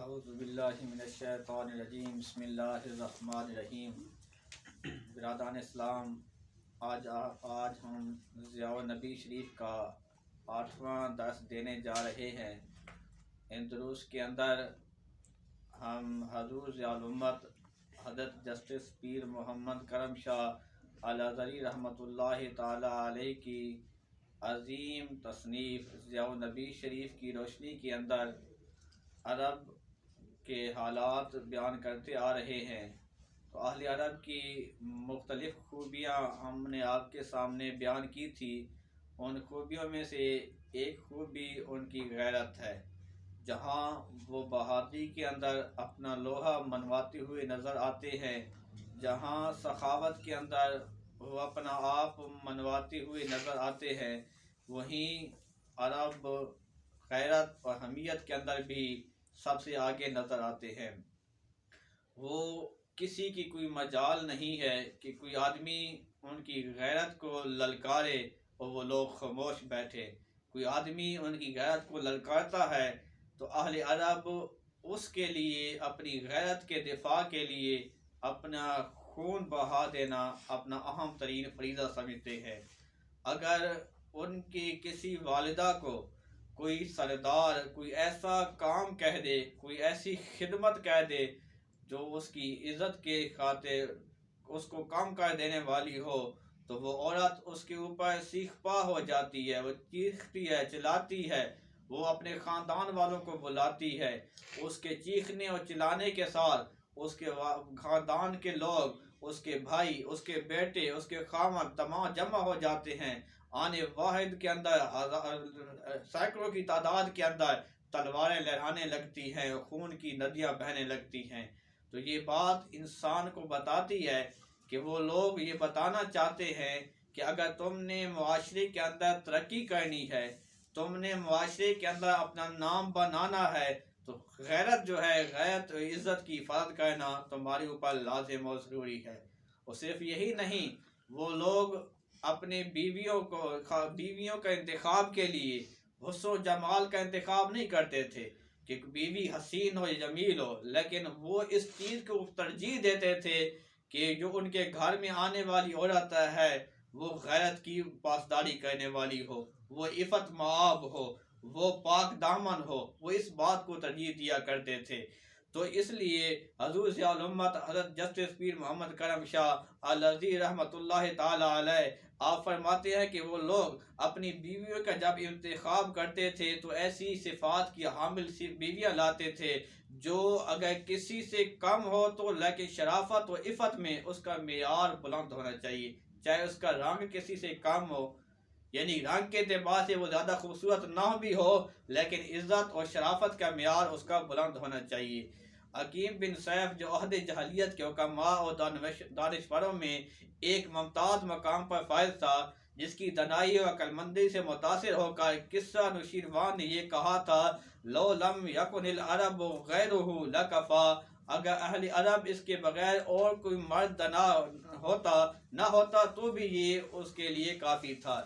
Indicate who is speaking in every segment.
Speaker 1: اعوذ باللہ من الشیطان الرجیم بسم اللہ الرحمن الرحیم۔ برادران اسلام، آج ہم ضیاء النبی شریف کا 8واں درس دینے جا رہے ہیں۔ ان دروس کے اندر ہم حضور ضیاء الامت حضرت جسٹس پیر محمد کرم شاہ الازہری رحمۃ اللہ تعالی علیہ کی عظیم تصنیف ضیاء النبی شریف کی روشنی کے اندر عرب کے حالات بیان کرتے آ رہے ہیں۔ تو اہل عرب کی مختلف خوبیاں ہم نے آپ کے سامنے بیان کی تھی۔ ان خوبیوں میں سے ایک خوبی ان کی غیرت ہے۔ جہاں وہ بہادری کے اندر اپنا لوہا منواتے ہوئے نظر آتے ہیں، جہاں سخاوت کے اندر وہ اپنا آپ منواتے ہوئے نظر آتے ہیں، وہیں عرب غیرت اور حمیت کے اندر بھی سب سے آگے نظر آتے ہیں۔ وہ کسی کی کوئی مجال نہیں ہے کہ کوئی آدمی ان کی غیرت کو للکارے اور وہ لوگ خاموش بیٹھے۔ کوئی آدمی ان کی غیرت کو للکارتا ہے تو اہل عرب اس کے لیے اپنی غیرت کے دفاع کے لیے اپنا خون بہا دینا اپنا اہم ترین فریضہ سمجھتے ہیں۔ اگر ان کی کسی والدہ کو کوئی سردار کوئی ایسا کام کہہ دے، کوئی ایسی خدمت کہہ دے جو اس کی عزت کے خاطر اس کو کم کر دینے والی ہو، تو وہ عورت اس کے اوپر سیخ پا ہو جاتی ہے، وہ چیختی ہے، چلاتی ہے، وہ اپنے خاندان والوں کو بلاتی ہے۔ اس کے چیخنے اور چلانے کے ساتھ اس کے خاندان کے لوگ، اس کے بھائی، اس کے بیٹے، اس کے خامد تمام جمع ہو جاتے ہیں۔ آنے واحد کے اندر سینکڑوں کی تعداد کے اندر تلواریں لہرانے لگتی ہیں، خون کی ندیاں بہنے لگتی ہیں۔ تو یہ بات انسان کو بتاتی ہے کہ وہ لوگ یہ بتانا چاہتے ہیں کہ اگر تم نے معاشرے کے اندر ترقی کرنی ہے، تم نے معاشرے کے اندر اپنا نام بنانا ہے، تو غیرت جو ہے، غیرت عزت کی حفاظت کرنا تمہارے اوپر لازم و ضروری ہے۔ اور صرف یہی نہیں، وہ لوگ اپنے بیویوں کا انتخاب کے لیے حسن و جمال کا انتخاب نہیں کرتے تھے کہ بیوی حسین ہو یا جمیل ہو، لیکن وہ اس چیز کو ترجیح دیتے تھے کہ جو ان کے گھر میں آنے والی عورت ہے وہ غیرت کی پاسداری کرنے والی ہو، وہ عفت مآب ہو، وہ پاک دامن ہو، وہ اس بات کو ترجیح دیا کرتے تھے۔ تو اس لیے حضور ضیاء الامت حضرت جسٹس پیر محمد کرم شاہ الازہری رحمۃ اللہ تعالی علیہ آپ فرماتے ہیں کہ وہ لوگ اپنی بیویوں کا جب انتخاب کرتے تھے تو ایسی صفات کی حامل بیویاں لاتے تھے جو اگر کسی سے کم ہو تو لیکن شرافت و عفت میں اس کا معیار بلند ہونا چاہیے، چاہے اس کا رنگ کسی سے کم ہو، یعنی رنگ کے اعتبار سے وہ زیادہ خوبصورت نہ بھی ہو، لیکن عزت اور شرافت کا معیار اس کا بلند ہونا چاہیے۔ حکیم بن سیف جو عہد جاہلیت کے حکماء اور دانشوروں میں ایک ممتاز مقام پر فائز تھا، جس کی دانائی اور عقلمندی سے متاثر ہو کر قصہ نوشیروان نے یہ کہا تھا، لو لم یکن العرب غیرہ لکفا، اگر اہل عرب اس کے بغیر اور کوئی مرد نہ ہوتا تو بھی یہ اس کے لیے کافی تھا۔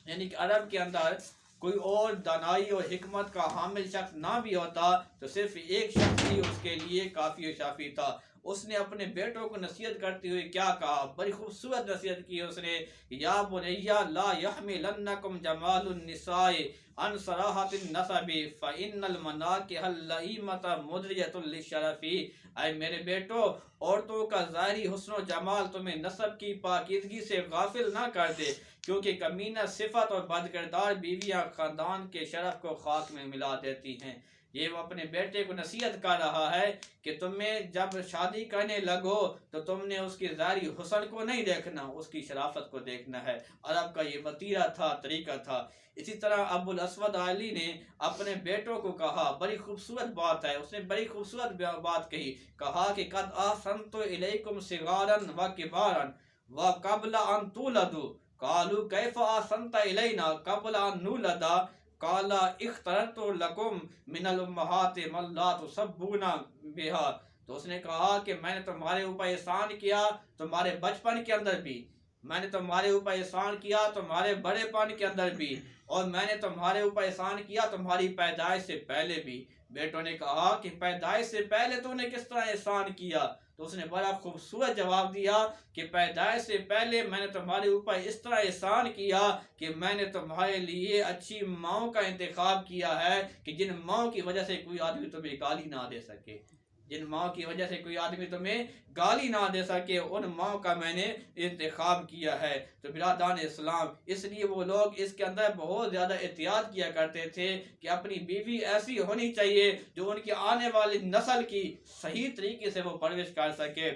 Speaker 1: یعنی کہ عرب کے اندر کوئی اور دانائی اور حکمت کا حامل شخص نہ بھی ہوتا تو صرف ایک شخص ہی اس کے لیے کافی و شافی تھا۔ اس نے اپنے بیٹوں کو نصیحت کرتے ہوئے کیا کہا، بڑی خوبصورت نصیحت کی اس نے، یا بنی لا یحملنکم جمال النساء عن صراحت النسب فإن المناکح اللئیمۃ مدریۃ للشرف۔ اے میرے بیٹو، عورتوں کا ظاہری حسن و جمال تمہیں نسب کی پاکیزگی سے غافل نہ کر دے، کیونکہ کمینہ صفت اور بدکردار بیویاں خاندان کے شرف کو خاک میں ملا دیتی ہیں۔ یہ وہ اپنے بیٹے کو نصیحت کر رہا ہے کہ تمہیں جب شادی کرنے لگو تو تم نے اس کی ظاہری حسن کو نہیں دیکھنا، اس کی شرافت کو دیکھنا ہے۔ عرب کا یہ وتیرہ تھا، طریقہ تھا۔ اسی طرح ابو الاسود علی نے اپنے بیٹوں کو کہا، بڑی خوبصورت بات ہے، اس نے بڑی خوبصورت بات کہی، کہا کہ قد احسنت الیکم صغارا و کبارا و قبل ان تولدوا قالوا کیف احسنت الینا قبل ان نولد قال اخترت لکم من الامہات من لا تسبون بہا۔ تو اس نے کہا کہ میں نے تمہارے اوپر احسان کیا تمہارے بچپن کے اندر بھی، میں نے تمہارے اوپر احسان کیا تمہارے بڑے پن کے اندر بھی، اور میں نے تمہارے اوپر احسان کیا تمہاری پیدائش سے پہلے بھی۔ بیٹوں نے کہا کہ پیدائش سے پہلے تو نے کس طرح احسان کیا؟ تو اس نے بڑا خوبصورت جواب دیا کہ پیدائش سے پہلے میں نے تمہارے اوپر اس طرح احسان کیا کہ میں نے تمہارے لیے اچھی ماؤں کا انتخاب کیا ہے کہ جن ماؤں کی وجہ سے کوئی آدمی تمہیں گالی نہ دے سکے، جن ماؤں کی وجہ سے کوئی آدمی تمہیں گالی نہ دے سکے، ان ماؤں کا میں نے انتخاب کیا ہے۔ تو برادران اسلام، اس لیے وہ لوگ اس کے اندر بہت زیادہ احتیاط کیا کرتے تھے کہ اپنی بیوی ایسی ہونی چاہیے جو ان کی آنے والی نسل کی صحیح طریقے سے وہ پرورش کر سکے۔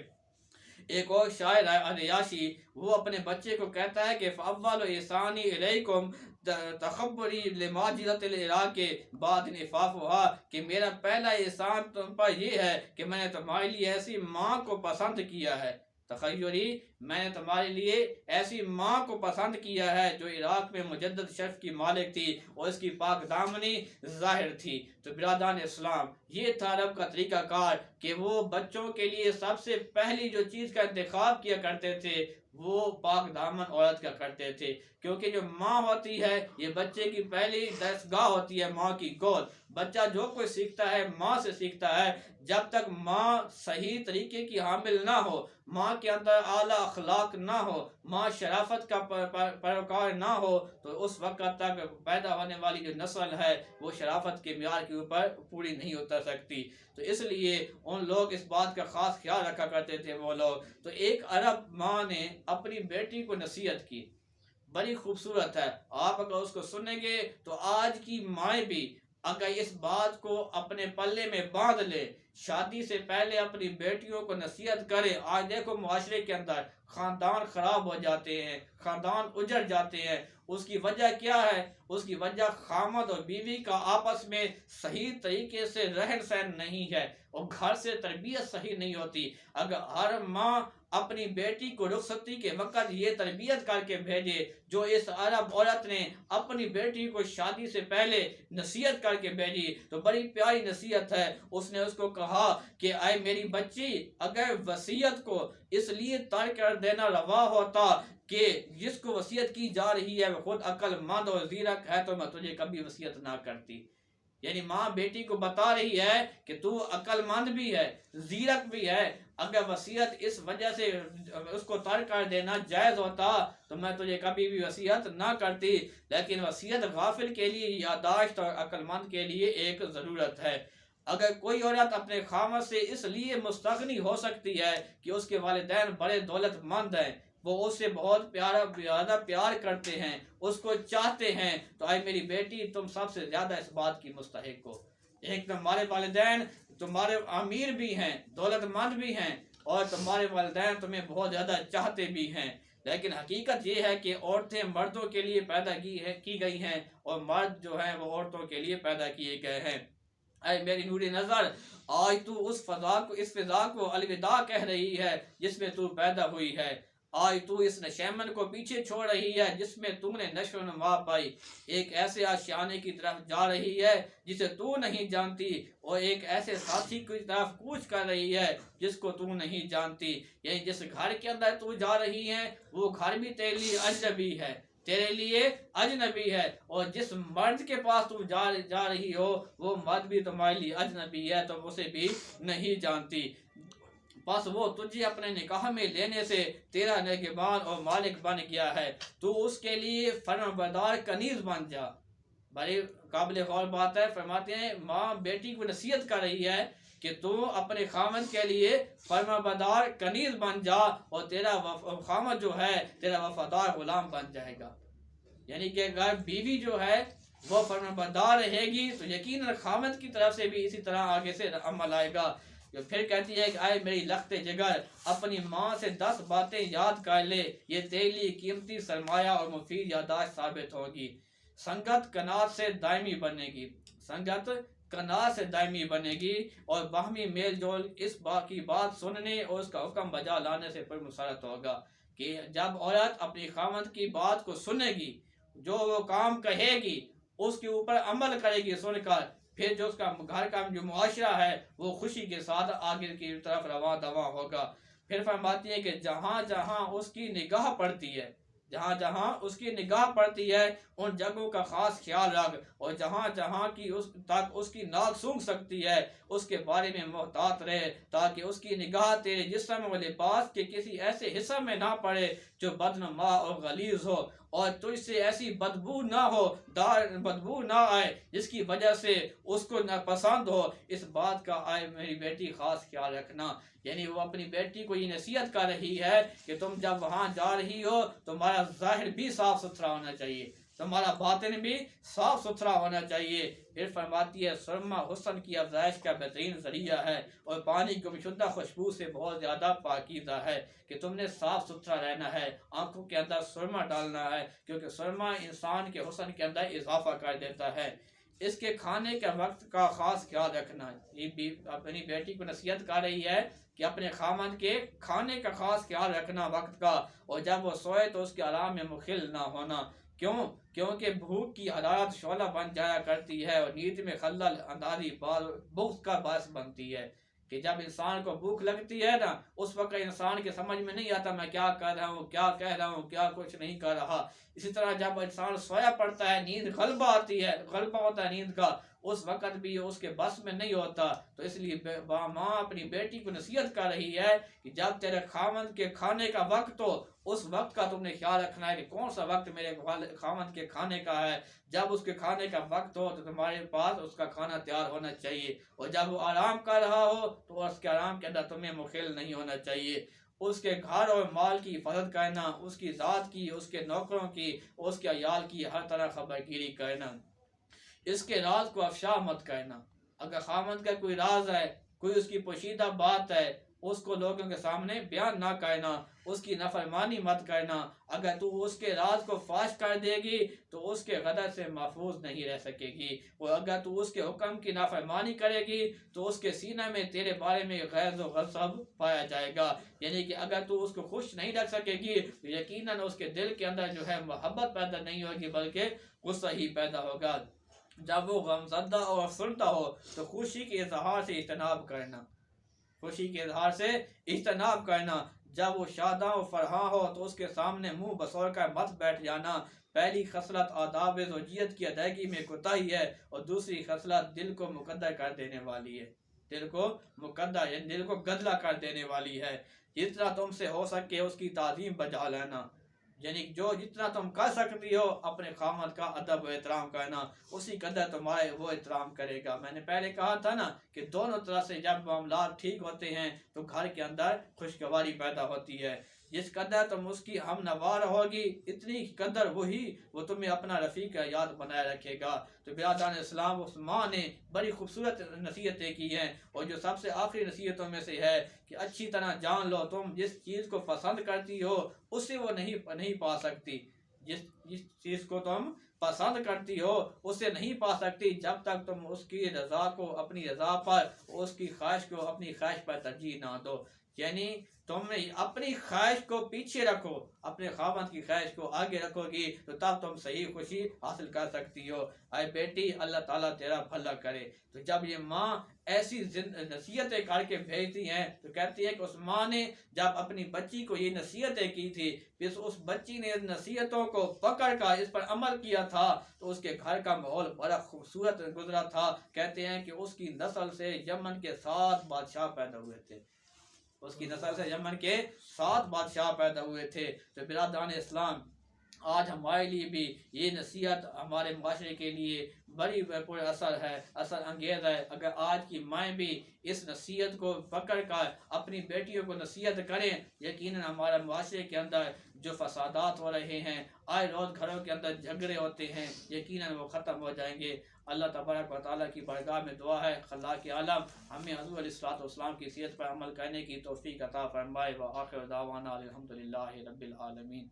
Speaker 1: ایک اور شاعر ہے عیاشی، وہ اپنے بچے کو کہتا ہے کہ فَأَوَّلُ إِحْسَانِي إِلَيْكُمْ تَخَبُّرِي لِمَاجِدَةِ الْعِرَاقِ بَعْدَ انْعِفَافِهَا، کہ میرا پہلا احسان تم پر یہ ہے کہ میں نے تمہارے لیے ایسی ماں کو پسند کیا ہے، تخیری، میں نے تمہارے لیے ایسی ماں کو پسند کیا ہے جو عراق میں مجدد شرف کی مالک تھی اور اس کی پاک دامنی ظاہر تھی۔ تو برادران اسلام، یہ تھا عرب کا طریقہ کار کہ وہ بچوں کے لیے سب سے پہلی جو چیز کا انتخاب کیا کرتے تھے وہ پاک دامن عورت کا کرتے تھے، کیونکہ جو ماں ہوتی ہے یہ بچے کی پہلی دستگاہ ہوتی ہے، ماں کی گود۔ بچہ جو کوئی سیکھتا ہے ماں سے سیکھتا ہے، جب تک ماں صحیح طریقے کی حامل نہ ہو، ماں کے اندر اعلیٰ اخلاق نہ ہو، ماں شرافت کا پیروکار نہ ہو، تو اس وقت تک پیدا ہونے والی جو نسل ہے وہ شرافت کے معیار کے اوپر پوری نہیں اتر سکتی۔ تو اس لیے ان لوگ اس بات کا خاص خیال رکھا کرتے تھے وہ لوگ۔ تو ایک عرب ماں نے اپنی بیٹی کو نصیحت کی، بڑی خوبصورت ہے، آپ اگر اس کو سنیں گے تو آج کی مائیں بھی اگر اس بات کو اپنے پلے میں باندھ لے، شادی سے پہلے اپنی بیٹیوں کو نصیحت کرے۔ آج دیکھو معاشرے کے اندر خاندان خراب ہو جاتے ہیں، خاندان اجڑ جاتے ہیں، اس کی وجہ کیا ہے؟ اس کی وجہ خامد اور بیوی کا آپس میں صحیح طریقے سے رہن سہن نہیں ہے اور گھر سے تربیت صحیح نہیں ہوتی۔ اگر ہر ماں اپنی بیٹی کو رخصتی کے وقت یہ تربیت کر کے بھیجے جو اس عرب عورت نے اپنی بیٹی کو شادی سے پہلے نصیحت کر کے بھیجی، تو بڑی پیاری نصیحت ہے۔ اس نے اس کو کہا کہ اے میری بچی، اگر وصیت کو اس لیے ترک کر دینا روا ہوتا کہ جس کو وصیت کی جا رہی ہے وہ خود عقل مند اور زیرک ہے تو میں تجھے کبھی وصیت نہ کرتی۔ یعنی ماں بیٹی کو بتا رہی ہے کہ تو عقل مند بھی ہے، زیرک بھی ہے، اگر وصیت اس وجہ سے اس کو ترک کر دینا جائز ہوتا تو میں تجھے کبھی بھی وصیت نہ کرتی، لیکن وصیت غافل کے لیے یادداشت اور عقل مند کے لیے ایک ضرورت ہے۔ اگر کوئی عورت اپنے خامد سے اس لیے مستغنی ہو سکتی ہے کہ اس کے والدین بڑے دولت مند ہیں، وہ اس سے بہت زیادہ پیار کرتے ہیں، اس کو چاہتے ہیں، تو اے میری بیٹی تم سب سے زیادہ اس بات کی مستحق ہو۔ ایک تمہارے والدین تمہارے امیر بھی ہیں، دولت مند بھی ہیں، اور تمہارے والدین تمہیں بہت زیادہ چاہتے بھی ہیں، لیکن حقیقت یہ ہے کہ عورتیں مردوں کے لیے پیدا کی گئی ہیں اور مرد جو ہیں وہ عورتوں کے لیے پیدا کیے گئے ہیں۔ اے میری نوری نظر، آج تو اس فضا کو الوداع کہہ رہی ہے جس میں تو پیدا ہوئی ہے، آج تو اس نشیمن کو پیچھے چھوڑ رہی ہے جس میں تم نے نشو و نما پائی، ایک ایسے آشیانے کی طرف جا رہی ہے جسے تو نہیں جانتی، اور ایک ایسے ساتھی کی طرف کوچ کر رہی ہے جس کو تو نہیں جانتی۔ یعنی جس گھر کے اندر تو جا رہی ہے وہ گھر بھی تیرے لیے اجنبی ہے، تیرے لیے اجنبی ہے، اور جس مرد کے پاس تو جا رہی ہو وہ مرد بھی تمہارے لیے اجنبی ہے، تم اسے بھی نہیں جانتی۔ بس وہ تجھے اپنے نکاح میں لینے سے تیرا نگہبان اور مالک بن گیا ہے، تو اس کے لیے فرمانبردار کنیز بن جا۔ بڑی قابل غور بات ہے، فرماتے ہیں ماں بیٹی کو نصیحت کر رہی ہے کہ تو اپنے خامد کے لیے فرمانبردار کنیز بن جا اور تیرا خامد جو ہے تیرا وفادار غلام بن جائے گا۔ یعنی کہ اگر بیوی جو ہے وہ فرمانبردار رہے گی تو یقیناً خامد کی طرف سے بھی اسی طرح آگے سے عمل آئے گا۔ پھر کہتی ہے کہ اے میری لخت جگر، اپنی ماں سے 10 باتیں یاد کر لے، یہ تیرے لیے قیمتی سرمایہ اور مفید یادداشت ثابت ہوگی۔ سنگت کنات سے دائمی بنے گی، سنگت کنات سے دائمی بنے گی، اور باہمی میل جول اس کی بات سننے اور اس کا حکم بجا لانے سے پر مسرت ہوگا۔ کہ جب عورت اپنی خامد کی بات کو سنے گی، جو وہ کام کہے گی اس کے اوپر عمل کرے گی سن کر، پھر جو اس کا گھر کا جو معاشرہ ہے وہ خوشی کے ساتھ آگے کی طرف رواں دواں ہوگا۔ پھر فرماتی ہے کہ جہاں جہاں اس کی نگاہ پڑتی ہے، جہاں جہاں اس کی نگاہ پڑتی ہے ان جگہوں کا خاص خیال رکھ، اور جہاں جہاں کی اس کی ناک سونگھ سکتی ہے اس کے بارے میں محتاط رہے، تاکہ اس کی نگاہ تیرے جسم و لباس کے کسی ایسے حصہ میں نہ پڑے جو بدنما اور غلیظ ہو، اور تجھ سے ایسی بدبو نہ ہو، بدبو نہ آئے جس کی وجہ سے اس کو ناپسند ہو۔ اس بات کا آئے میری بیٹی خاص خیال رکھنا۔ یعنی وہ اپنی بیٹی کو یہ نصیحت کر رہی ہے کہ تم جب وہاں جا رہی ہو تمہارا ظاہر بھی صاف ستھرا ہونا چاہیے، تمہارا باطن بھی صاف ستھرا ہونا چاہیے۔ پھر فرماتی ہے سرما حسن کی افزائش کا بہترین ذریعہ ہے، اور پانی کو شدہ خوشبو سے بہت زیادہ پاکیزہ ہے، کہ تم نے صاف ستھرا رہنا ہے، آنکھوں کے اندر سرما ڈالنا ہے، کیونکہ سرما انسان کے حسن کے اندر اضافہ کر دیتا ہے۔ اس کے کھانے کے وقت کا خاص خیال رکھنا۔ یہ اپنی بیٹی کو نصیحت کر رہی ہے کہ اپنے خامند کے کھانے کا خاص خیال رکھنا وقت کا، اور جب وہ سوئے تو اس کے آرام میں مخل نہ ہونا۔ کیونکہ بھوک کی حرارت شعلہ بن جایا کرتی ہے، اور نیند میں خلل اندازی بغض کا باعث بنتی ہے، کہ جب انسان کو بھوک لگتی ہے نا، اس وقت انسان کے سمجھ میں نہیں آتا میں کیا کر رہا ہوں، کیا کہہ رہا ہوں، کیا کچھ نہیں کر رہا۔ اسی طرح جب انسان سویا پڑتا ہے، نیند غلبہ آتی ہے، غلبہ ہوتا ہے نیند کا، اس وقت بھی اس کے بس میں نہیں ہوتا۔ تو اس لیے ماں اپنی بیٹی کو نصیحت کر رہی ہے کہ جب تیرے خامند کے کھانے کا وقت ہو، اس وقت کا تم نے خیال رکھنا ہے کہ کون سا وقت میرے خامند کے کھانے کا ہے۔ جب اس کے کھانے کا وقت ہو تو تمہارے پاس اس کا کھانا تیار ہونا چاہیے، اور جب وہ آرام کر رہا ہو تو اس کے آرام کے اندر تمہیں مخل نہیں ہونا چاہیے۔ اس کے گھر اور مال کی حفاظت کرنا، اس کی ذات کی، اس کے نوکروں کی، اس کے عیال کی ہر طرح خبرگیری کرنا۔ اس کے راز کو افشا مت کرنا۔ اگر خامند کا کوئی راز ہے، کوئی اس کی پوشیدہ بات ہے، اس کو لوگوں کے سامنے بیان نہ کرنا، اس کی نافرمانی مت کرنا۔ اگر تو اس کے راز کو فاش کر دے گی تو اس کے غدر سے محفوظ نہیں رہ سکے گی، اور اگر تو اس کے حکم کی نافرمانی کرے گی تو اس کے سینہ میں تیرے بارے میں غیظ و غضب پایا جائے گا۔ یعنی کہ اگر تو اس کو خوش نہیں رکھ سکے گی تو یقیناً اس کے دل کے اندر جو ہے محبت پیدا نہیں ہوگی، بلکہ غصہ ہی پیدا ہوگا۔ جب وہ غمزدہ اور افسردہ ہو تو خوشی کے اظہار سے اجتناب کرنا، خوشی کے اظہار سے اجتناب کرنا۔ جب وہ شاداں و فرحاں ہو تو اس کے سامنے منہ بسور کر مت بیٹھ جانا۔ پہلی خصلت آداب زوجیت کی ادائیگی میں کوتاہی ہے، اور دوسری خصلت دل کو مقدر کر دینے والی ہے، دل کو مقدر یعنی دل کو گدلا کر دینے والی ہے۔ جتنا تم سے ہو سکے اس کی تعظیم بجا لینا، یعنی جو جتنا تم کر سکتی ہو اپنے خامد کا ادب و احترام کرنا، اسی قدر تمہارے وہ احترام کرے گا۔ میں نے پہلے کہا تھا نا کہ دونوں طرح سے جب معاملات ٹھیک ہوتے ہیں تو گھر کے اندر خوشگواری پیدا ہوتی ہے۔ جس قدر تم اس کی ہم نوار ہوگی اتنی قدر وہ تمہیں اپنا رفیق یاد بنائے رکھے گا۔ تو برادران اسلام، اس ماں نے بڑی خوبصورت نصیحتیں کی ہیں، اور جو سب سے آخری نصیحتوں میں سے ہے کہ اچھی طرح جان لو تم جس چیز کو پسند کرتی ہو اسے وہ نہیں پا سکتی، جس چیز کو تم پسند کرتی ہو اسے نہیں پا سکتی جب تک تم اس کی رضا کو اپنی رضا پر، اس کی خواہش کو اپنی خواہش پر ترجیح نہ دو۔ یعنی تم اپنی خواہش کو پیچھے رکھو، اپنے خامند کی خواہش کو آگے رکھو گی تو تب تم صحیح خوشی حاصل کر سکتی ہو۔ اے بیٹی، اللہ تعالیٰ تیرا بھلا کرے۔ تو جب یہ ماں ایسی نصیحتیں کر کے بھیجتی ہیں تو کہتی ہے کہ اس ماں نے جب اپنی بچی کو یہ نصیحتیں کی تھی، پھر اس بچی نے نصیحتوں کو پکڑ کر اس پر عمل کیا تھا تو اس کے گھر کا ماحول بڑا خوبصورت گزرا تھا۔ کہتے ہیں کہ اس کی نسل سے یمن کے 7 بادشاہ پیدا ہوئے تھے، اس کی نسل سے یمن کے 7 بادشاہ پیدا ہوئے تھے۔ تو برادران اسلام، آج ہمارے لیے بھی یہ نصیحت ہمارے معاشرے کے لیے بڑی پر اثر ہے، اثر انگیز ہے۔ اگر آج کی مائیں بھی اس نصیحت کو پکڑ کر اپنی بیٹیوں کو نصیحت کریں، یقیناً ہمارے معاشرے کے اندر جو فسادات ہو رہے ہیں، آئے روز گھروں کے اندر جھگڑے ہوتے ہیں، یقیناً وہ ختم ہو جائیں گے۔ اللہ تبارک و تعالیٰ کی بارگاہ میں دعا ہے خلاق عالم ہمیں حضور علیہ الصلوۃ والسلام کی سیرت پر عمل کرنے کی توفیق عطا فرمائے۔ وآخر دعوانا الحمدللہ رب العالمین۔